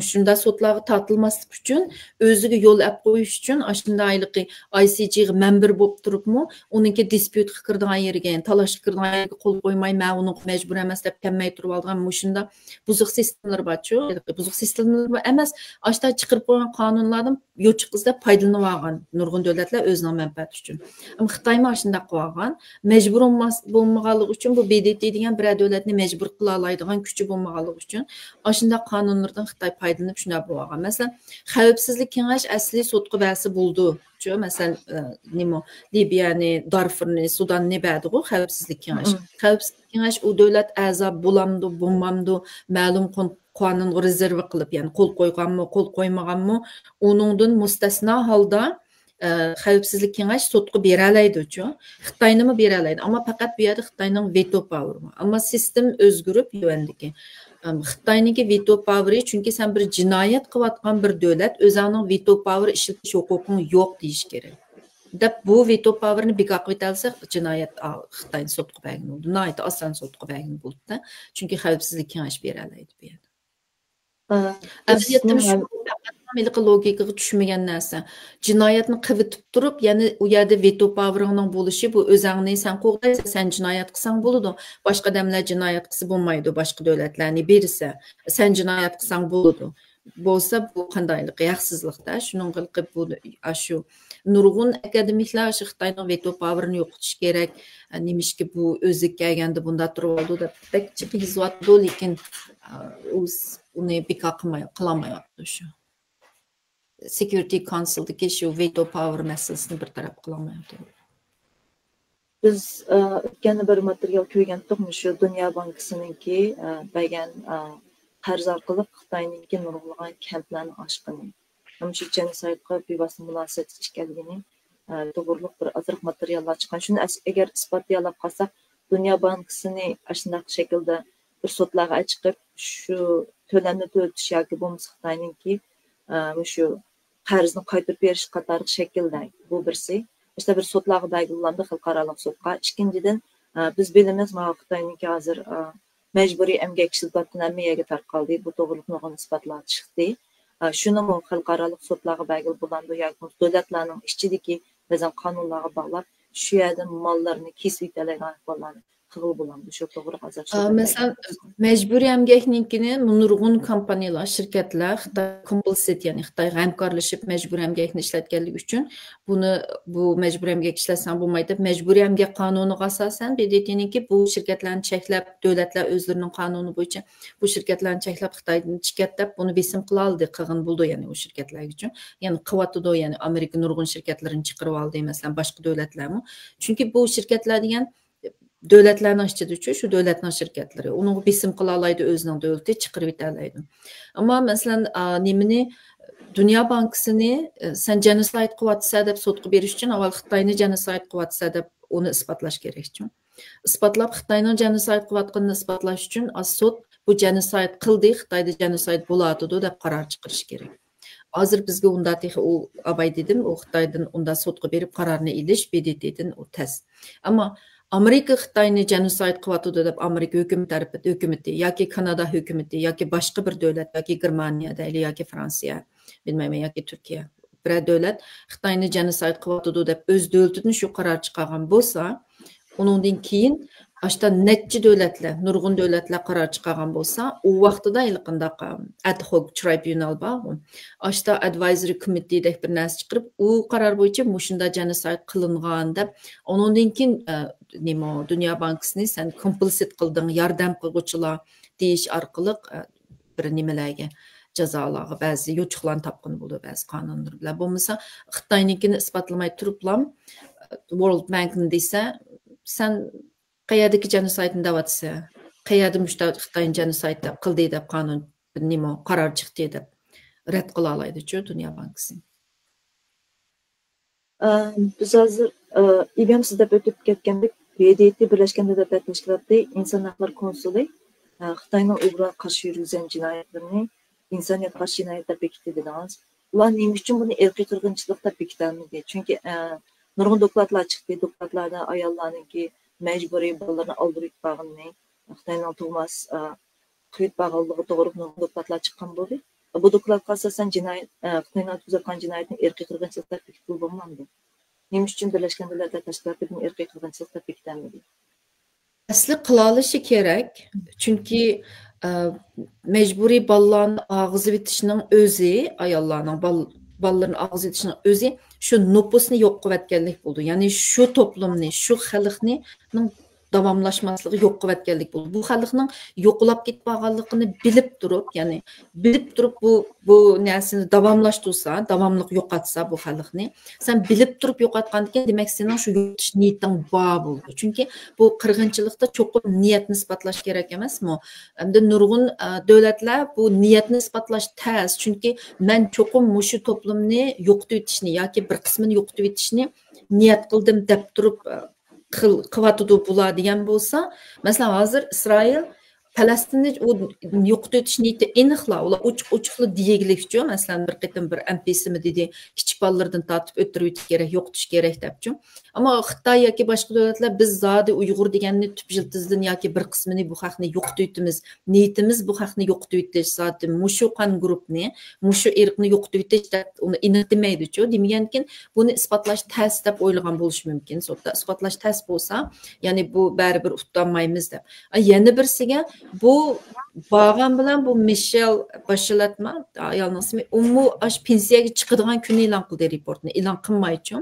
shunda sudlarga tortilmaslik uchun o'ziga yo'l olib qo'yish uchun shundayliqi ICJga member bo'lib turibmi, uningki dispyutga kirdigan yerga, talashga kirdigan yerga qo'l qo'ymay, men uni majbur emas deb kelmay turib olgan shunda buzuq sistemlar borchu, buzuq sistemlar emas, ashta chiqarib qo'ygan qonunlardan yo'chiq izlab foydalanib olgan nurg'un davlatlar o'zining manfaati uchun. Ammo Xitoy mana shunday qilgan, majbur bo'lmaganligi uchun bu BDT degan bir davlatni majbur qila oladigan kuchi bo'lmaganligi uchun aşında qonunlardan Xitoy foydalanib shunday bo'lgan. Masalan, xavfsizlik kengash asli sudga ba'si bo'ldi. Masalan, nima Libiyani, Darfurni, Sudanni ba'di-ku xavfsizlik kengash. Xavfsizlik kengash u davlat a'zo bo'lamdi, bo'lmamdi, ma'lum qonun rezervi qilib, ya'ni qo'l qo'yganmi, qo'l qo'ymaganmi, uningdan mustasno holda Xavfsizlik kengash sotqa beralaydi-chu. Xitoynimi beralaydi, ammo faqat bu yerda Xitoyning veto poweri. Ammo sistem o'zgarib yuvandiki. Xitoyniki veto poweri, chunki sen bir jinoyat qilayotgan bir davlat o'zining veto power ishlatish huquqing yo'q deyish kerak. Deb bu veto powerni bekor qilib olsa, jinoyat Xitoyni sotqa bergan bo'ldi. Nihoyat oson sotqa bergan bo'ldi-da. Chunki xavfsizlik kengash beralaydi bu yerda. Amaliyotda logikaga tushmagan narsa. Jinoyatni qilib turib, ya'ni u yerda veto powerning bo'lishi, bu o'zingni sen qo'g'daysan, sen jinoyat qilsang bo'ladi. Boshqa odamlar jinoyat qilsa bo'lmaydi, boshqa davlatlarni bersa, sen jinoyat qilsang bo'ladi. Bo'lsa bu qandaylik haqsizlikda, shuning qilib bu shu nurg'un akademiklar shu Xitoyning veto powerini yo'qotish kerak. Nimishki bu o'zi kelganda bunda turib oldi deb tekchik yozadi, lekin uni bekor qilmayapti shu. Security Council'dagi shu veto power masalasini bir taraf qilmayapti. Biz o'tgan bir material ko'rgandik, shu Dunyo bankininki bergan qarz orqali Xitoyninki nurg'ulg'an kamplarni oshqini. Shu jenosidga bevosita munosabat chiqargani to'g'riliq bir ozroq materiallar chiqqan. Shuni agar isbotlab qolsak, Dunyo bankini shunday shaklda bir sotlarga chiqib, shu to'lanni to'latish yoki bo'lmasa Xitoyninki shu qarzni qaytarib berish qatori shaklda bu birsi. İşte bir sotlarga belgilandı xalqaro sotqa. Ikkinchidan biz bilamiz, Xitoyninki hozir majburiy emgak ishlatayotgan hammaga tarqaldi. Bu to'g'riliq nurg'un isbotlar chiqdi. Shuni xalqaro sotlarga belgilanadi yoki davlatlarning ichidagi ba'zan qonunlarga bog'lab shu yerdan mollarni kesib yetalaydigan ahvollarni qilib bo'ladi. Shu to'g'ri hozir. Masalan, majburiy emgaknikini nurg'un kompaniyalar, shirkatlar Xitoy complicit, ya'ni Xitoy hamkorlashib majburiy emgakni ishlatganligi uchun bu majburiy emgak ishlatsan bo'lmaydi deb majburiy emgak qonuniga asosan BDTniki bu shirkatlarni cheklab, davlatlar o'zlarining qonuni bo'yicha bu shirkatlarni cheklab Xitoydan chiqarib buni besim qila oldi, qilgan bo'ldi, ya'ni u shirkatlar uchun. Ya'ni qilyotdi, ya'ni Amerika nurg'un shirkatlarini chiqarib oldi, masalan, boshqa davlatlarmi? Chunki bu shirkatlar degan davlatlarning ichida shu davlatning shirkatlari uni besim qila oladi, o'zining davlati chiqarib yetalaydi. Ammo masalan nimani Dunyo bankisini sen jenosid qilyapsan deb sotga berish uchun avval Xitoyni jenosid qilyapsan deb uni isbotlash kerak. Isbotlab Xitoyning jenosid qilayotganini isbotlash uchun sud bu jenosid qildi, Xitoyda jenosid bo'ladi deb qaror chiqarish kerak. Hozir bizga unda u abay dedim, u Xitoydan unda sudga berib qarorni ilish BDTdan u tez. Ammo Amerika Xitoyni jenosid qilyapti deb Amerika hukumati yoki Kanada hukumati yoki boshqa bir davlat yoki Germaniya yoki Fransiya, bilmayman, yoki Turkiya bir davlat Xitoyni jenosid qilyapti deb o'z davlatidan shu qaror chiqargan bo'lsa, undan keyin ashta necha davlatlar, nurg'un davlatlar qaror chiqargan bo'lsa, u vaqtida ilqinda ad hoc tribunal bor. Ashta advisory committee deb bir narsa chiqarib, u qaror bo'yicha mushunda jenosid qilingan deb, undan keyin Dunyo bankisini sen complicit qilding, yordam qiluvchilar deyish orqali bir nimalarga jazolarga ba'zi yo'chiqlarni topgan bo'ldi, ba'zi qonunlar bilan. Bo'lmasa Xitoynikini isbotlamay turiblam World Bankni desa, sen qayerdagi jenosidni davatsa, qayerda Xitoy jenosid qildi deb qonun qaror chiqdi deb rad qila oladi-ku Dunyo bankisi. Biz hozir IBM sizda o'tib ketgandek BDT Birlashgan Davlatlar Tashkiloti Inson huquqlari konsuli Xitoyning uyg'urlarga qarshi yurgizgan jinoyatlarni insoniyatga qarshi jinoyat deb bekitdi dedingiz. Ular nima uchun buni irqiy qirg'inchilik deb bekitilmadi? Chunki nurg'un dokladlar chiqdi, dokladlarda ayollarningki majburiy bolalarni oldirib qo'yganini, Xitoyning tug'mas qilib qo'yganligi to'g'ri dokladlar chiqqan bo'ldi. Bu dokladga asosan jinoyat Xitoyning tuzatgan jinoyatni irqiy qirg'inchilik deb bekitilib bo'lmadi. Nima uchun Birlashgan Davlatlar Tashkiloti buni irqiy qirg'inchilik deb bekitilmadi? Asli qila olishi kerak, chunki majburiy bolalarni og'zib etishning o'zi, ayollarning bolalarni og'zib etishning o'zi shu nupusni yo'q qilayotganlik bo'ldi. Ya'ni shu to'plamni, shu xalqni davamlaşmaslığı yok kıvetkenlik bu. Bu xalqning yo'qolib ketib qolganligini bilib turib, ya'ni bilib turib bu narsani davamlashtirsa, davamlıq yo'qotsa bu xalqni, sen bilib turib yo'qotgandan keyin demak sening shu yo'qotish niyating bor bo'ldi. Chunki bu qirg'inchilikda cho'qim niyatni isbotlash kerak emasmi? Endi nurg'un davlatlar bu niyatni isbotlash tez. Chunki men cho'qim mushu to'plamni yo'qotib etishni yoki bir qismini yo'qotib etishni niyat qildim deb turib qıvatıdı bular degan bo'lsa, masalan hozir Isroil Falastinni yo'qotib o'tish niyati aniqlar, ular ochiq-ochiqli deyilik uchun, masalan bir qitim bir MP'simi dedi, kichik bolalardan tortib o'tirib o'tish kerak, yo'qotish kerak debchi. Ammo Xitoy yoki boshqa davlatlar biz zodi Uyg'ur deganni tub jiltizdan yoki bir qismini bu xalqni yo'qotib o'timiz, niyatimiz bu xalqni yo'qotib o'tish, zodi mushu qon guruhni, mushu irqni yo'qotib o'tish deb uni aniq demaydi-chu. Demagankin buni isbotlash tez deb o'ylagan bo'lish mumkin. Sotda isbotlash tez bo'lsa, ya'ni bu baribir utanmaymiz deb. Yana birsiga bu bağın bilan bu Michel Bachelet'ma ayolning ismi umu aş pensiyaga chiqadigan kuni e'lon qildi reportni e'lon qilmaychi.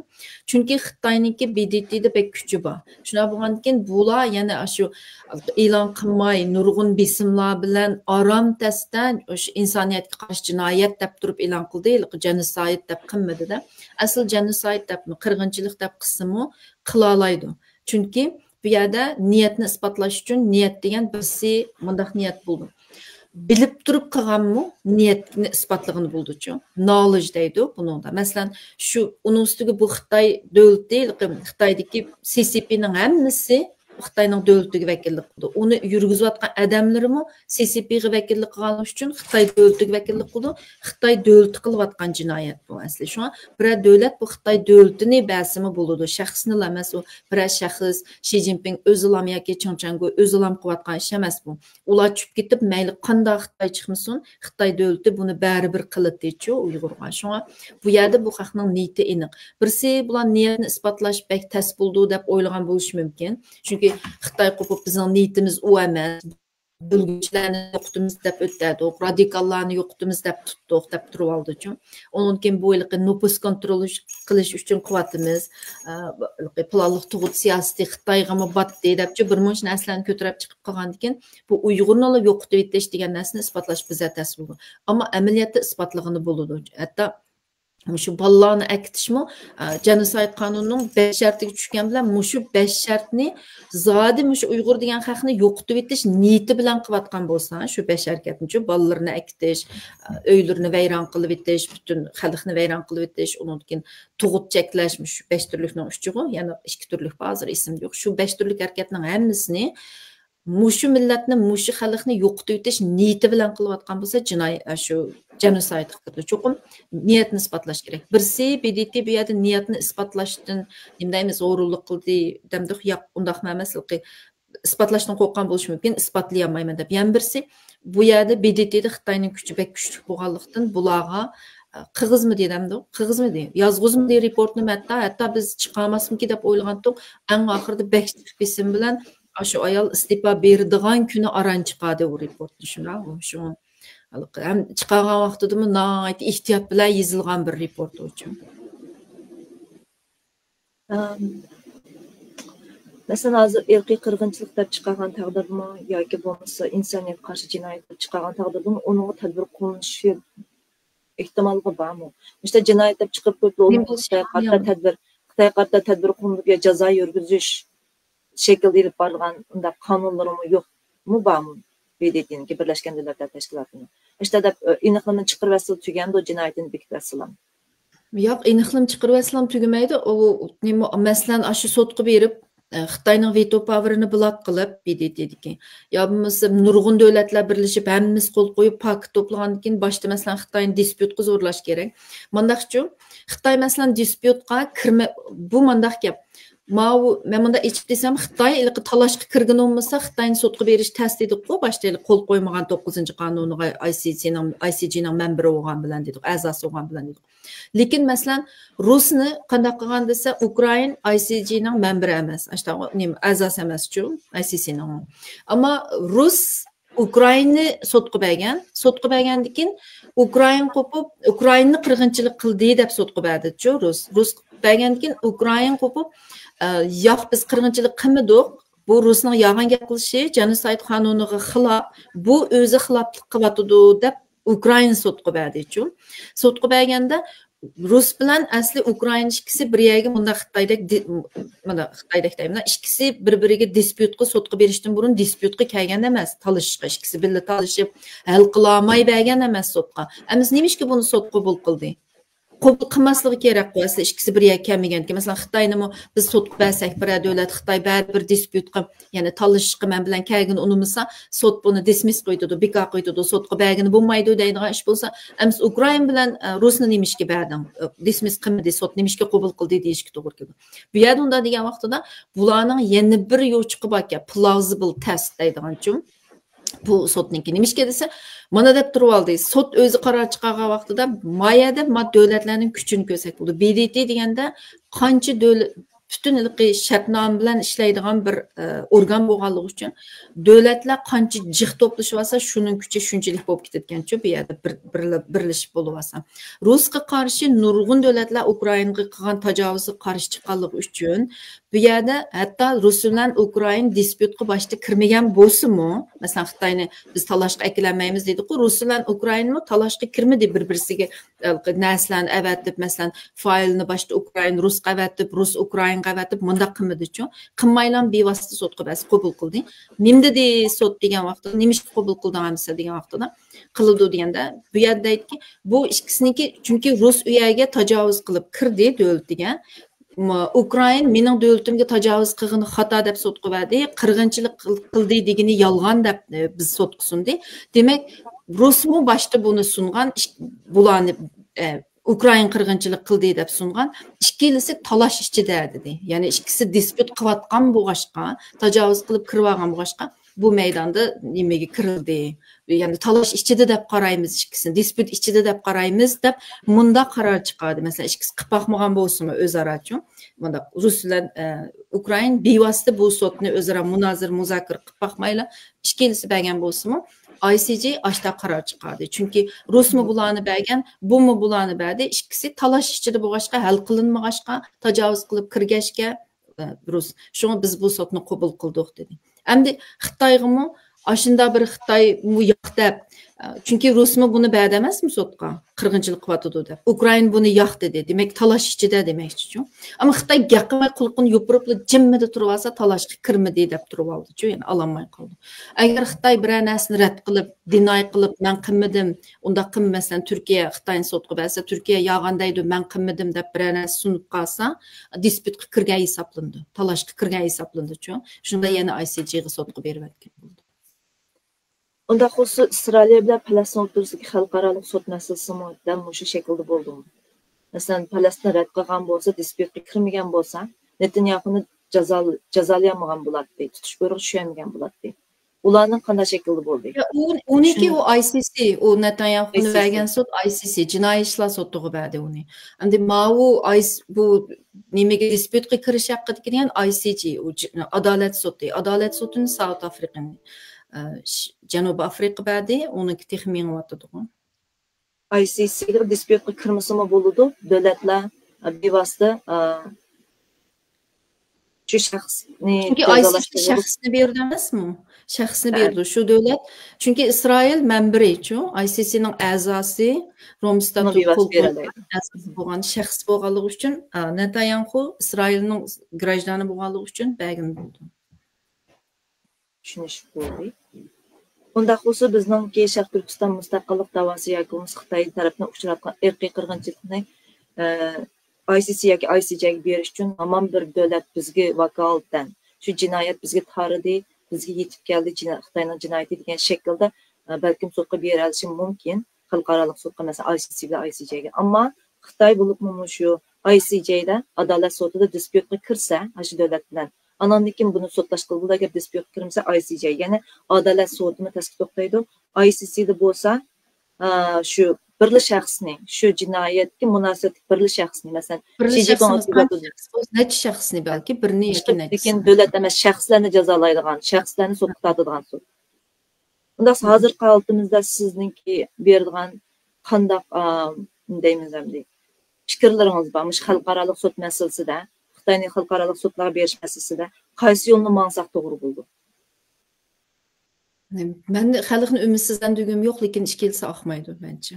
Chunki Xitoyniki BDT'da pek kuchi bor. Shuna bo'lgandan keyin bular yana shu e'lon qilmay nurg'un besimlar bilan aram tasdan o'sha insoniyatga qarshi jinoyat deb turib e'lon qildi, genocide deb qilmadi-da. Asl genocide deb qirg'inchilik deb qismi qila oladi. Chunki bu yerda niyatni isbotlash uchun niyat degan birsi mundaq niyat bo'ldi. Bilib turib qilganmi niyatni isbotlag'ini bo'ldi-chu. Knowledge deydi buningda. Masalan, shu uning ustiga bu Xitoy davlati, Xitoydagi CCPning hammasi Xitoyning davlatiga vakillik qildi. Uni yurgizayotgan odamlarimi CCPga vakillik qilgani uchun Xitoy davlatiga vakillik qildi. Xitoy davlati qilayotgan jinoyat bu asli. Shunga bir davlat bu Xitoy davlatini ba'simi bo'ladi. Shaxsni emas u. Bir shaxs Xi Jinping o'zilam yoki Chongchanggu o'zilam qilayotgan ish emas bu. Ular tushib ketib mayli qanday Xitoy chiqmasin, Xitoy davlati buni baribir qiladi-chu Uyg'urga. Shunga bu yerda bu xalqning niyati aniq. Birsi bular niyatni isbotlash bek tas bo'ldi deb o'ylagan bo'lish mumkin. Chunki Xitoy qo'pib bizning niyatimiz u emas. Bilgichlarni yo'qotimiz deb o'tadi, radikallarni yo'qotimiz deb tutdik deb turib oldi-chu. Ondan keyin bu yilqi nupus kontrol qilish uchun quvvatimiz, planliq tug'ut siyosati Xitoygami batdi debchi bir muncha narsalarni ko'tarib chiqib qolgandan keyin bu Uyg'urni yo'qotib etish degan narsani isbotlash bizga tas bo'ldi. Ammo amaliyotda isbotlag'ini bo'ladi. Hatto şu ballarını akitishmi genocide qonunining 5 shartiga tushgan bilan mushu 5 shartni zodi mushu Uyg'ur degan xalqni yo'qotib etish niyati bilan qilayotgan bo'lsa, shu 5 harakatni bolalarni akitish, uylarni vayron qilib etish, butun xalqni vayron qilib etish, undan keyin tug'ut cheklash, shu 5 turlikning uchig'i, yana 2 turlik hozir ism yo'q. Shu 5 turlik harakatning hammasini mushu millatni, mushu xalqni yo'qotib etish niyati bilan qilayotgan bo'lsa, jinoyat shu genocide qildi. Cho'qim niyatni isbotlash kerak. Birsi BDT bu yerda niyatni isbotlashdan nima deymiz, o'g'rilik qildi, demdik, yo'q, undaq emas, isbotlashdan qo'rqqan bo'lish mumkin, isbotlay olmayman deb. Yana birsi bu yerda BDTda Xitoyning kuchi bek kuchli bo'lganlikdan bularga qig'izmi dedimdi, qig'izmi deydi, yozg'izmi deydi reportni hatto biz chiqolmasmiki deb o'ylagandik. Eng oxirida bek besim bilan shu ayol istifa beradigan kuni aran chiqadi u reportni. Shu ham chiqargan vaqtidami nihoyat ehtiyot bilan yozilgan bir report uchun. Masalan, hozir irqiy qirg'inchilik deb chiqargan taqdirdami yoki bo'lmasa insoniyatga qarshi jinoyat deb chiqargan taqdirdami uning tadbir qo'llanishi ehtimoli bormi? Işte jinoyat deb chiqib qo'yib, Xitoy qarta tadbir qo'llanib yo jazo yurgizish shaklda ilib borilgan unda qonunlarimi yo'qmi bormi? BDT'ninki Birlashgan Davlatlar Tashkilotining. İşte deb aniqlikni chiqarib olsa tugandi, jinoyatni bekitsalam. Yo'q, aniqlik chiqarib olsam tugamaydi. U masalan shu sotqa berib Xitoyning veto powerini blok qilib BDT'diki. Yo bo'lmasa nurg'un davlatlar birlashib hammamiz qo'l qo'yib pakt to'plagandan keyin boshda masalan Xitoyni dispyutga zo'rlash kerak. Mandaqchi Xitoy masalan dispyutga kirma bu mandaq gap. Men bunda ichib desam Xitoy ilqi talashga kirgan olmasa Xitoyni sotqa berish test dedik-ku, boshda qo'l qo'ymagan 9-qonuniga ICGning membri bo'lgan bilan dedik, a'zosi bo'lgan bilan dedik. Lekin masalan Rusni qanday qilgan desa Ukrain ICGning membri emas, a'zosi emas-chu, ICCning. Ammo Rus Ukrainni sotqa bergandan keyin Ukrain qo'pib Ukrainni qirg'inchilik qildi deb sotqa berdi-chu Rus bergandan keyin Ukrain qo'pib yo'q biz qirg'inchilik qilmadik, bu Rusning yolg'on gap qilishi genosid qonuniga xilof, bu o'zi xiloflik qilyotidi deb Ukraina sudga berdi-chu. Sudga berganda Rus bilan asli Ukraina ikkisi bir yerga bunda Xitoydek deyman, ikkisi bir-biriga dispyutga sudga berishdan burun dispyutga kelgan emas, talashishga, ikkisi birga talashib hal qila olmay bergan emas sudga. Ammo nimishki buni sud qabul qildi? Qabul qilmasligi kerak bo'lsa, ikkisi bir yerga kelmaganki, masalan Xitoynimi biz sudga bersak, bir davlat Xitoy bir dispyutga, ya'ni talashishga men bilan kelgan unimisa, sud buni dismiss qo'ydi, bekor qo'ydi, sudga bergani bo'lmaydi deydigan ish bo'lsa, ammo Ukraina bilan Rusni nimishga berding? Dismiss qilmadi, sud nimishga qabul qildi deyishga to'g'ri keldi. Bu yerda unda degan vaqtida bularning yana bir yo'chiqi bor ekan, plausible test deydiganchu. Bu sudniki nimishga desa, mana deb turib oldi. Sud o'zi qaror chiqargan vaqtida mayada davlatlarning kuchini ko'rsak bo'ldi. BDT deganda qancha davlat bütün shartnoma bilan ishlaydigan bir organ bo'lganligi uchun davlatlar qancha jih to'plashib olsa, shuning kuchi shunchalik bo'lib ketayotgan-ku, bu yerda birlashib bo'lib olsa. Rusga qarshi nurg'un davlatlar Ukrainaga qilgan tajovuzga qarshi chiqqanligi uchun bu yerda hatto Rus bilan Ukraina dispyutga boshda kirmagan bo'lsa-mu, masalan Xitoyni biz talashga akilanmaymiz dedi-ku, Rus bilan Ukraina talashga kirmadi bir-birisiga narsalarni avatib, masalan faylni boshda Ukraina Rusga avatib, Rus Ukraina qavatib mundaq qilmadi-chu. Qilmaylan bevosita sudga bas qabul qildi. Nimda de sud degan vaqtda, nimishga qabul qilganmisa degan vaqtda qildi deganda, bu yerda aytdiki, bu ikkisiniki chunki Rus u yerga tajovuz qilib kirdi davlatiga. Ukraina mening davlatimga tajovuz qilgani xato deb sudga berdi, qirg'inchilik qildi degani yolg'on deb biz sudga sundi. Demak, Rusmu boshda buni sungan, bularni Ukraina qirg'inchilik qildi deb sungan, ikkilisi talash ichida dedi. Ya'ni ikkisi dispyut qilayotgan bo'lg'ashqa, tajovuz qilib kirib olgan bo'lg'ashqa, bu maydonda nimaga kirildi? Ya'ni talash ichida deb qaraymiz ikkisini, dispyut ichida deb qaraymiz deb munda qaror chiqadi. Masalan, ikkisi qilib boqmagan bo'lsa-mu o'zaro-chu. Bunda Rus bilan Ukraina bevosita bu sudni o'zaro muzokara qilib boqmayla, ikkilisi bergan bo'lsa-mu, ICJ ashta qaror chiqardi. Chunki Rusmi bularni bergan, bumi bularni berdi. Ikkisi talash ichida bo'lg'ashqa, hal qilinmag'ashqa, tajovuz qilib kirgashga Rus. Shuni biz bu sudni qabul qildik dedi. Endi Xitoyg'imi ashunda bir Xitoy bu yo'q deb, chunki Rusmi buni berdi emasmi sudga? Qirg'inchilik qilyotdi deb. Ukraina buni yo'q dedi. Demak, talash ichida demakchi-chu. Ammo Xitoy gaqimay qulqini yopirib jimmida turib olsa, talashga kirmadi deb turib oldi-chu, ya'ni ololmay qoldi. Agar Xitoy bir narsani rad qilib, deny qilib, men qilmadim, unda qilmasdan Turkiya Xitoyni sudga bersa, Turkiya yolg'ondaydi, men qilmadim deb bir narsa sunib qolsa, dispyutga kirgan hisoblandi, talashga kirgan hisoblandi-chu. Shunda yana ICJga sudga berib o'tgan bo'ldi. Unda xususi Isroil bilan Falastin o'rtasidagi xalqaro sud masalasi ham shu shaklda bo'ldimi? Masalan, Falastin rad qilgan bo'lsa, dispyutga kirmagan bo'lsa, Netanyahuni jazolamagan bo'ladi, tutish buyrug'i tushmagan bo'ladi. Ularning qanday shaklda bo'ldi? Uniki u ICC, u Netanyahuni bergan sud ICC, jinoiy ishlar sudiga berdi uni. Endi bu nimaga dispyutga kirish haqida kirgan ICC, u adolat sudi. Adolat sudini South Africa'ni Janubiy Afrika berdi, uniki texmin o'tadi. ICC'ga dispyutga kirmasimi bo'ladi, davlatlar bevosita shu shaxsni jazolashga shaxsni berdi emasmi? Shaxsni berdi shu davlat. Chunki Isroil memberichu, ICC'ning a'zosi, Rom statut bo'lgan shaxs bo'lganligi uchun Netanyahu Isroilning grajdani bo'lganligi uchun bergan bo'ldi. Tushunish bo'ldi. Unda xususi bizningki Sharq Turkiston mustaqillik da'vosi yoki Xitoy tarafdan uchratgan irqiy qirg'inchilikni ICC yoki ICJga berish uchun hamon bir davlat bizga vakolatdan shu jinoyat bizga taridi, bizga yetib keldi, Xitoyning jinoyati degan shaklda balkim sudga berilishi mumkin, xalqaro sudga masalan ICC bilan ICJga. Ammo Xitoy bo'libmi shu ICJda adolat sudida dispyutga kirsa, shu davlat bilan anandan keyin buni sudlash qildi, agar dispyut kirmasa ICJ, ya'ni adolat sudini tasdiq to'xtaydi. ICCda bo'lsa, shu birli shaxsning, shu jinoyatga munosabat birli shaxsning, masalan, necha shaxsni balki birni yoki necha. Lekin davlat emas, shaxslarni jazolaydigan, shaxslarni sudga tortadigan sud. Unda hozirgi holatimizda sizningki beradigan qanday deymiz endi fikrlaringiz bormi xalqaro sud masalasida? Xitoyning xalqaro sudlarga berish masalasida qaysi yo'lni mangsak to'g'ri bo'ldi? Ben xalqni ümidsizləndirgüm yo'q, lekin ishkilsa oqmaydi bence.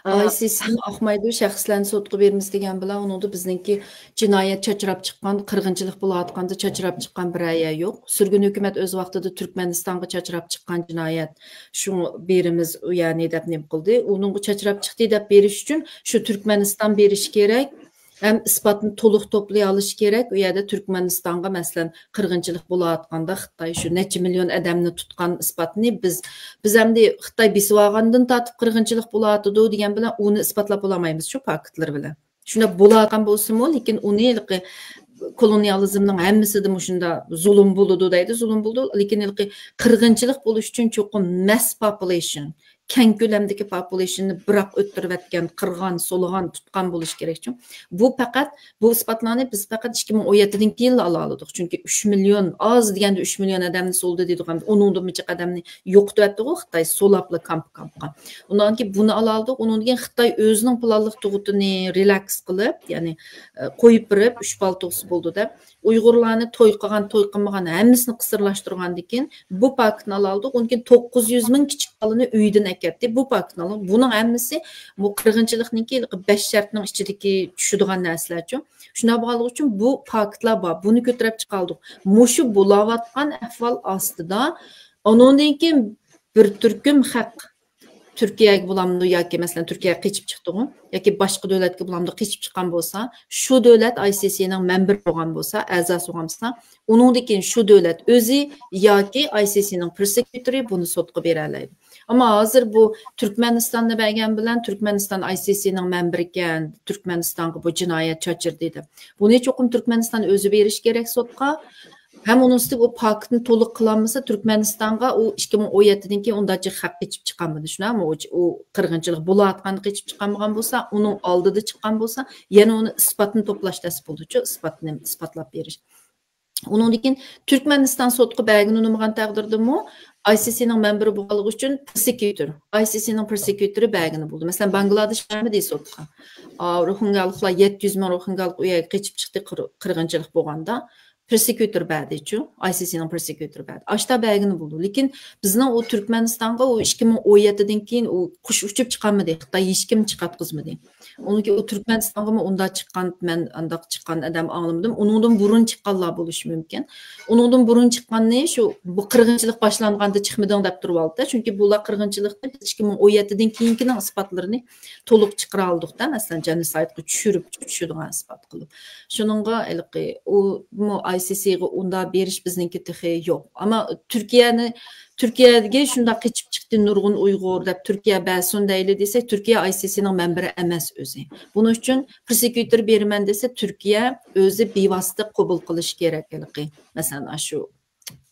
ICC'nin oqmaydi, şəxslərni sotqa berimiz degan bilan onunda bizningki jinoyat çaçırab chiqqan, qirg'inchilik bo'layotganda çaçırab chiqqan bir aya yo'q. Sürgün hökumət öz vaqtida Türkmenistonga çaçırab chiqqan jinoyat shu berimiz, ya'ni deb nim qildi. Uningga çaçırab chiqdi deb berish uchun shu Türkmeniston berish kerak. Hem isbatını to'liq to'play olish kerak. U yerda Turkmanistonga masalan qirg'inchilik bo'layotganda Xitoy shu necha million odamni tutgan isbatni biz hamda Xitoy besib olgandan tortib qirg'inchilik bo'layotdi degan bilan uni isbotlab olamaymiz shu faktlar bilan. Shunda bo'layotgan bo'lsa-mu, lekin uni kolonializmning hammasida shunda zulm bo'ldi deydi, zulm bo'ldi, lekin qirg'inchilik bo'lish uchun cho'qim mass population keng ko'lamdagi populationni biroq o'ttirib atgan, qirg'an, so'lg'an, tutgan bo'lish kerak. Bu faqat bu isbotlarni biz faqat 2017 yil ola oldik. Chunki 3 million oz deganda 3 million odamni so'ldi deydigan, uningdan mijiq odamni yo'qotdi Xitoy so'lapli kampga. Undan keyin buni ola oldik. Undan keyin Xitoy o'zining planliq tug'utini relax qilib, ya'ni qo'yib berib 3 baltoqsi bo'ldi deb Uyg'urlarni to'y qilgan, to'y qilmagan hammasini qisirlashtirgandan keyin bu paktni ola oldik. Undan keyin 900 ming kichik bolani uydan ketdi. Bu paktni buning hammasi bu qirg'inchilikningki 5 shartning ichidagi tushadigan narsalar uchun. Shuna bo'lgani uchun bu paktlar bor. Buni ko'tarib chiqaldik. Mushu bo'layotgan ahvol ostida undan keyin bir turkum haq Türkiye'ye bulamdı yoki masalan Türkiye'ye keçip chiqdi-ku yoki boshqa davlatga bulamdı keçip chiqqan bo'lsa, shu davlat ICC'ning member bo'lgan bo'lsa, a'zosi bo'lgan bo'lsa, uningdan keyin shu davlat o'zi yoki ICC'ning prosecutori buni sudga bera oladi. Ama hozir bu Turkmenistonni bergan bilan Turkmeniston ICC'ning member ekan, Turkmenistonga bu jinoyat chachirdi deb. Buni cho'qim Turkmeniston o'zi berish kerak sudga. Hem onun üstü bu paktni to'liq qilolmasa Turkmenistonga u 2017dan keyin undacha haq keçip chiqqanmidi, shunami? U qirg'inchilik bo'layotganda keçip chiqqanmagan bo'lsa, uning oldida chiqqan bo'lsa, yana uni isbotini to'plash tasib bo'ldi-ku, isbotlab berish. Undan keyin Turkmeniston sudga bergani nimagan taqdirdami? ICC'ning memberi bo'lganligi uchun prosecutor, ICC'ning prosecutori bergani bo'ldi. Masalan, Bangladesh bermadi sudga. Rohingyaliklar 700 ming rohingyalik u yerga keçip chiqdi qirg'inchilik bo'lganda. Prosecutor berdi-ku, ICC'ning prosecutor berdi. Ashta bergini bo'ldi. Lekin bizning o Turkmenistonga o 2017dan keyin u qush uchib chiqqanmidi? Xitoy hech kim chiqatqizmadi. Uniki o Turkmenistonga unda chiqqan, men andaq chiqqan odam anglamadim. Uningdan burun chiqqanlar bo'lishi mumkin. Uningdan burun chiqqanni shu bu qirg'inchilik boshlanganda chiqmading deb turib oldi. Chunki bular qirg'inchilikni 2017dan keyingining isbotlarini to'liq chiqara oldik-da, masalan, genosidga tushiradigan isbot qilib. Shuningga u ICC'ga unda berish bizningki texi yo'q. Ama Türkiye'ga shunda keçip chiqdi nurg'un Uyg'ur deb Turkiya ba'sun deyli desak, Turkiya ICC'ning memberi emas o'zi. Buning uchun prosecutor beraman desa, Turkiya o'zi bevosita qabul qilish kerak. Masalan, shu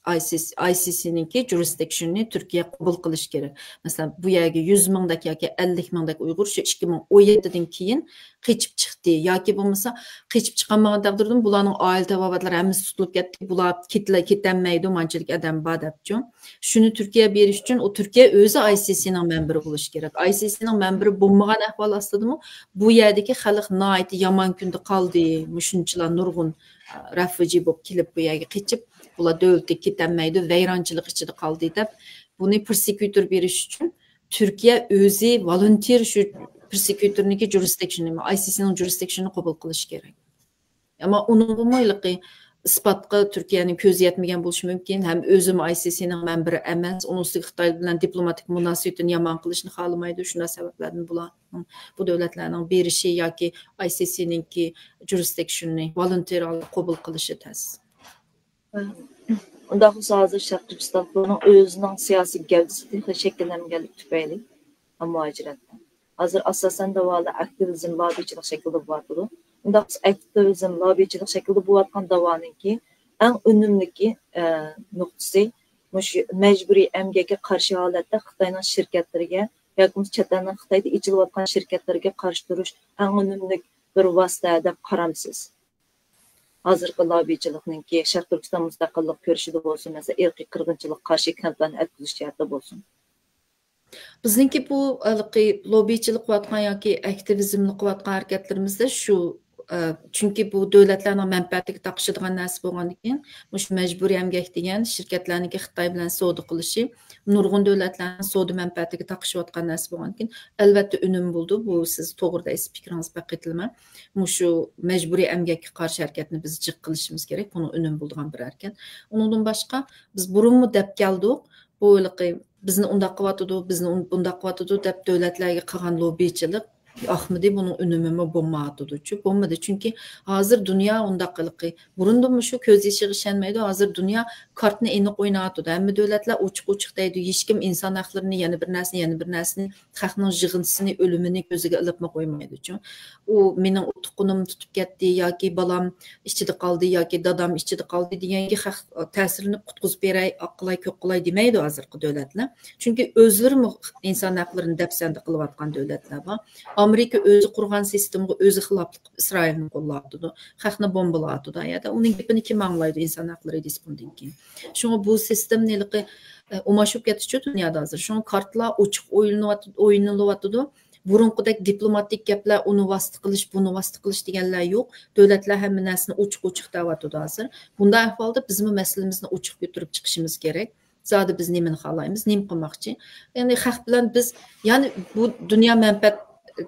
ICC'ninki jurisdiction'ni Türkiye qabul qilish kerak. Masalan, bu yerga 100 mingdak yoki 50 mingdak Uyg'ur shu 2017dan keyin keçip chiqdi yoki bo'lmasa keçip chiqmagan taqdirda bularning oila tabobatlari hammasi tutilib ketdi. Bular ketanmaydi, manchilik odam bor debchi. Shuni Turkiya berish uchun o Turkiya o'zi ICC'ning memberi bo'lish kerak. ICC'ning memberi bo'lmagan ahvol ostidami bu yerdagi xalq nihoyat yomon kunda qoldi. Shunchalar nurg'un refugee bo'lib kelib bu yerga keçip bular davlatga ketanmaydi, vayronchilik ichida qoldi deb buni prosecutor berish uchun Turkiya o'zi volunteer shu prosecutorniki jurisdiction'ni, ICC'ning jurisdiction'ni qabul qilish kerak. Ama uning bo'lmayligi isbotga Turkiyaning ko'zi yetmagan bo'lishi mumkin. Ham o'zim ICC'ning memberi emas, uning ustiga Xitoy bilan diplomatik munosabatni yomon qilishni xohlamaydi. Shuna sabablardan bular bu davlatlarning berishi yoki ICC'ninki jurisdiction'ni volunteer qabul qilishi tas. Unda hozir Sharq Turkiston buning o'zining siyosiy gavdasi shakllanganlik tufayli muhojiratda. Hozir asosan davolar aktivizm lobbichilik shaklida bo'lyapti. Unda aktivizm lobbichilik shaklida bo'layotgan davoninki eng unumliki nuqtasi majburiy emgakka qarshi holatda Xitoyning shirkatlariga yoki chet elning Xitoyda ichilayotgan shirkatlarga qarshi turish eng unumli bir vosita deb qaramsiz. Hozirgi lobbichilikninki Sharq Turkiston mustaqillik ko'rishida bo'lsin, masalan, irqiy qirg'inchilik qarshi kampaniya o'tkazish chorati bo'lsin. Bizningki bu lobbichilik qilayotgan yoki aktivizmni qilayotgan harakatlarimizda shu chunki bu davlatlarning manfaatiga taqishadigan narsa bo'lgandan keyin shu majburiy emgak degan shirkatlarniki Xitoy bilan savdo qilishi nurg'un davlatlarning savdo manfaatiga taqishayotgan narsa bo'lgandan keyin albatta unum bo'ldi. Bu siz to'g'rida aytib fikringiz baqitilma. Shu majburiy emgakka qarshi harakatni biz jiq qilishimiz kerak. Buni unum bo'lgan bir harakat. Undan boshqa biz burunmi deb keldik. Bu bizni undaq qilyotidi, bizni bundaq qilyotidi deb davlatlarga qilgan lobbichilik ahmidi bunun önümü bombadıdı. Bombada çünkü hazır dünya ondaqılıqı. Burundan şu köz yeşiği şenmeydi. Hazır dünya kartını eni oynatıdı. Hem devletler uçuk deydi. Hiç kim insan haklarını yeni bir nersini xalqning yığıntısını, ölümünü gözüge alıp mı koymaydı. O mening utqunum tutup ketdi yoki balam içide qaldı yoki dadam içide qaldı degangi ta'sirini qutquzib beray, aqlay ko'p qilay demaydi hozirgi davlatlar. Çünkü özleri insan haklarını depsende qilayotgan davlatlar bor. Amerika özü qurgan sistemga özü xiloflik İsrailni qo'llayotdi. Xalqni bombalayotdi. Ya uning gapini kim anglaydi inson haqlari despondan keyin. Shunga bu sistemniligi umashib ketishi dunyoda hozir. Shunga kartlar ochiq o'yinilayotdi. Burunqidek diplomatik gaplar uni vosita qilish, buni vosita qilish deganlar yo'q. Davlatlar hamma narsani ochiq deyotdi hozir. Bunday ahvolda bizmi masalamizni ochiq ko'tarib chiqishimiz kerak. Zodi biz nimani xohlaymiz, nim qilmoqchi. Ya'ni xalq bilan biz, ya'ni bu dunyo manfaat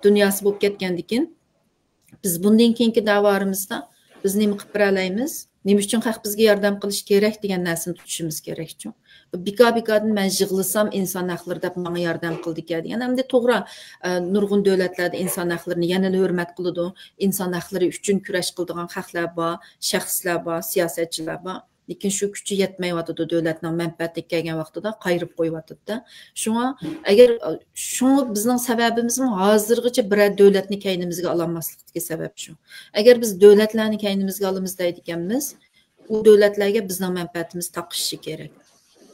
dunyosi bo'lib ketgandan keyin biz bundan keyingi da'vorimizda biz nima qilib beralaymiz, nima uchun xalq bizga yordam qilish kerak degan narsani tutishimiz kerak. Bika-bikadan men yig'lasam inson haqlari deb menga yordam qildi degan. Hamda to'g'ri, nurg'un davlatlarda inson haqlarini yana hurmat qiladi, inson haqlari uchun kurash qiladigan xalqlar bor, shaxslar bor, siyosatchilar bor. Lekin shu kuchi yetmayotdi davlatning manfaatiga kelgan vaqtida qayirib qo'yotdi. Shunga agar shunga bizning sababimiz hozirgacha bir davlatni kaynimizga ololmaslikdagi sabab shu. Agar biz davlatlarni kaynimizga olamiz deydiganmiz, u davlatlarga bizning manfaatimiz taqishishi kerak.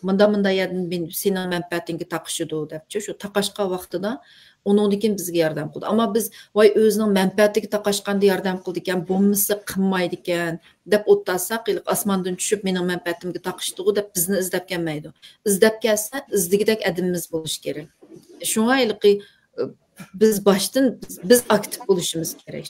Bunda yerdan sening manfaatingga taqishidi debchi shu taqashqa vaqtida onundikin bizga yordam qildi. Ammo biz voy o'zining manfaatiga taqashqanda yordam qildi ekan, bo'lmasa qilmaydi ekan deb o'ttasaq, osmondan tushib mening manfaatimga taqishdi deb bizni izlab kelmaydi. Izlab kelsa, izdigidek adimimiz bo'lish kerak. Shunga biz boshdan biz aktiv bo'lishimiz kerak.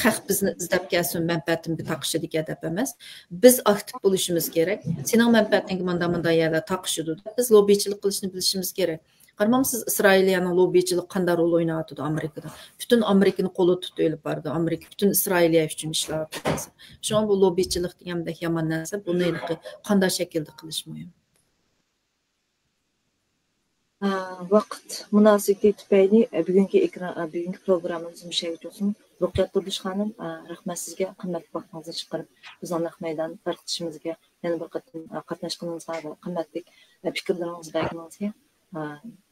Xalq bizni izlab kelsin, manfaatimga taqishdi deb emas. Biz aktiv bo'lishimiz kerak. Sening manfaatingga manda yerda taqishdi deb biz lobbichilik qilishni bilishimiz kerak. Qaramamsiz İsrailiyaning lobbichilik qanday rol o'ynayotdi Amerikada. Bütün Amerikani qo'li tutib bordi. Amerika bütün İsrailiya uchun ishlayapti. Shu bu lobbichilik degandek yomon narsa. Buni qanday shaklda qilish muhim. Vaqt munosabati tufayli bugungi programmamiz mushayiq olsun. Ruqyat Turdish xonim, rahmat sizga qimmat vaqtingizni chiqarib bizning naq maydon tarqatishimizga yana bir qator qatnashganingizga va qimmatli fikrlaringizni berganingizga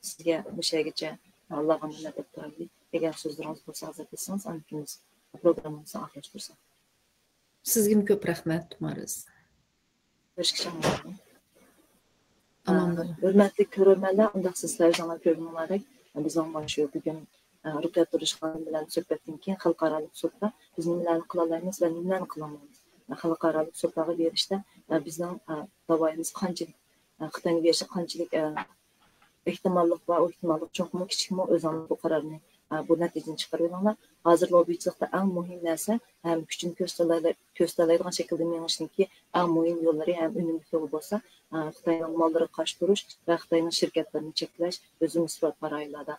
sizga bu şeygacha Allohga minnat deb turaylik. Agar so'zlaringiz bo'lsa hozir desangiz, anaqamiz programmamizni oxirlashtirsak. Sizga ko'p rahmat, Mariz. Görüşürüz. Hurmatli ko'ruvchilar, unda sizlar yana ko'rganlaridek bizning shu bugun Ruqyat Turdish xonim bilan suhbatdan keyin xalqaro sudda biz nimalarni qila olamiz va nimalarni qila olmaymiz. Xalqaro sudlarga berishda bizning da'voyimiz qanchalik Xitoyga berishda qanchalik ehtimollik va ehtimollik cho'qmi kichikmi o'zini bu qarorni bu natijani chiqarib olinglar. Hozir lobbichilikda eng muhim narsa ham kuchni ko'rsatiladigan shaklda mengishniki eng muhim yo'llari ham unumli yo'l bo'lsa, Xitoyning mollariga qarshi turish va Xitoyning shirkatlarini cheklash, o'zimiz sifat paraylarda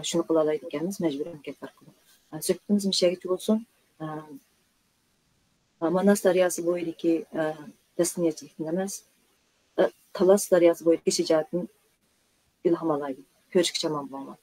shuni qila oladiganmiz, majburiy harakatlar qilib. Suhbatimiz mushayiq bo'lsin. Manas daryosi bo'yidagi tasniyachilikni emas, Talas daryosi bo'yidagi shijoatni ilhom olaylik. Ko'rishgacha omon bo'linglar.